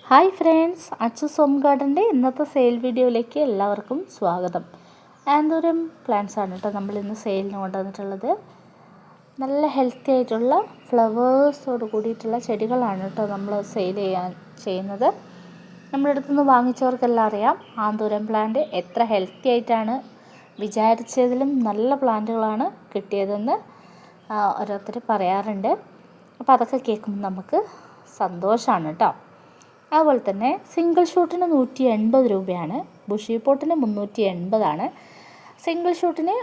Hi friends, Achus home ഗാർഡൻ്റെ ഇന്നത്തെ sale വീഡിയോയിലേക്ക് എല്ലാവർക്കും സ്വാഗതം. ആന്തൂരം പ്ലാന്റ്സ് ആണ് കേട്ടോ നമ്മൾ ഇന്ന് സെയിലിന് കൊണ്ടുവന്നിട്ടുള്ളത്. നല്ല ഹെൽത്തി ആയിട്ടുള്ള ഫ്ലവേഴ്സോട് കൂടിയിട്ടുള്ള ചെടികളാണ് കേട്ടോ നമ്മൾ ചെയ്യുന്നത്. നമ്മുടെ അടുത്തുനിന്ന് വാങ്ങിച്ചവർക്കെല്ലാം അറിയാം ആന്തൂരം പ്ലാന്റ് എത്ര ഹെൽത്തി ആയിട്ടാണ്, വിചാരിച്ചതിലും നല്ല പ്ലാന്റുകളാണ് കിട്ടിയതെന്ന് ഓരോരുത്തർ പറയാറുണ്ട്. അപ്പോൾ അതൊക്കെ കേൾക്കുമ്പോൾ നമുക്ക് സന്തോഷമാണ് കേട്ടോ. അതുപോലെ തന്നെ സിംഗിൾ ഷൂട്ടിന് 180 രൂപയാണ്, ബുഷി പോട്ടിന് 380. സിംഗിൾ ഷൂട്ടിന്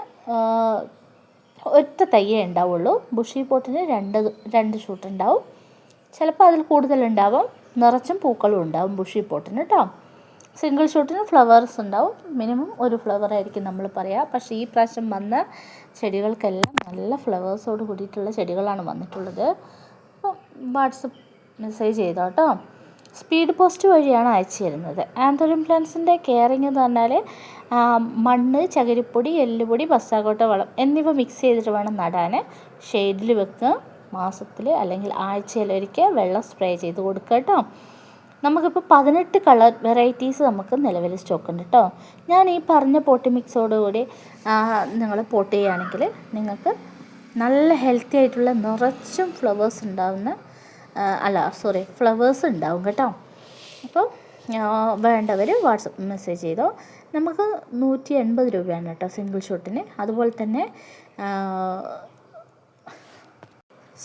ഒറ്റ തയ്യേ ഉണ്ടാവുള്ളൂ, ബുഷി പോട്ടിന് രണ്ട് ഷൂട്ട് ഉണ്ടാവും, ചിലപ്പോൾ അതിൽ കൂടുതലുണ്ടാവും. നിറച്ചും പൂക്കളും ഉണ്ടാവും ബുഷി പോട്ടിന് കേട്ടോ. സിംഗിൾ ഷൂട്ടിന് ഫ്ലവേഴ്സ് ഉണ്ടാവും, മിനിമം ഒരു ഫ്ലവർ ആയിരിക്കും നമ്മൾ പറയുക. പക്ഷേ ഈ പ്രാവശ്യം വന്ന ചെടികൾക്കെല്ലാം നല്ല ഫ്ലവേഴ്സോട് കൂടിയിട്ടുള്ള ചെടികളാണ് വന്നിട്ടുള്ളത്. അപ്പോൾ വാട്സപ്പ് മെസ്സേജ് ചെയ്തോ കേട്ടോ. സ്പീഡ് പോസ്റ്റ് വഴിയാണ് അയച്ചു തരുന്നത്. ആന്തൂരം പ്ലാന്റ്സിൻ്റെ കെയറിങ് എന്ന് പറഞ്ഞാൽ മണ്ണ്, ചകിരിപ്പൊടി, എല്ലുപൊടി, പസ്സാകോട്ട വളം എന്നിവ മിക്സ് ചെയ്തിട്ട് വേണം നടാൻ. ഷെയ്ഡിൽ വെക്കുക, മാസത്തിൽ അല്ലെങ്കിൽ ആഴ്ചയിലൊരിക്കൽ വെള്ളം സ്പ്രേ ചെയ്ത് കൊടുക്കുക കേട്ടോ. നമുക്കിപ്പോൾ 18 കളർ വെറൈറ്റീസ് നമുക്ക് നിലവിൽ സ്റ്റോക്ക് ഉണ്ട് കേട്ടോ. ഞാൻ ഈ പറഞ്ഞ പോട്ടി മിക്സോടുകൂടി നിങ്ങൾ പോട്ട് ചെയ്യുകയാണെങ്കിൽ നിങ്ങൾക്ക് നല്ല ഹെൽത്തി ആയിട്ടുള്ള നിറച്ചും ഫ്ലവേഴ്സ് ഉണ്ടാവും കേട്ടോ. അപ്പോൾ വേണ്ടവർ വാട്സപ്പ് മെസ്സേജ് ചെയ്തോ. നമുക്ക് 180 രൂപയാണ് കേട്ടോ സിംഗിൾ ഷോട്ടിന്. അതുപോലെ തന്നെ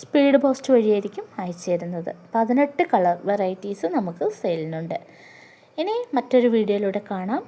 സ്പീഡ് പോസ്റ്റ് വഴിയായിരിക്കും അയച്ചു തരുന്നത്. 18 കളർ വെറൈറ്റീസ് നമുക്ക് സെയിലിനുണ്ട്. ഇനി മറ്റൊരു വീഡിയോയിലൂടെ കാണാം.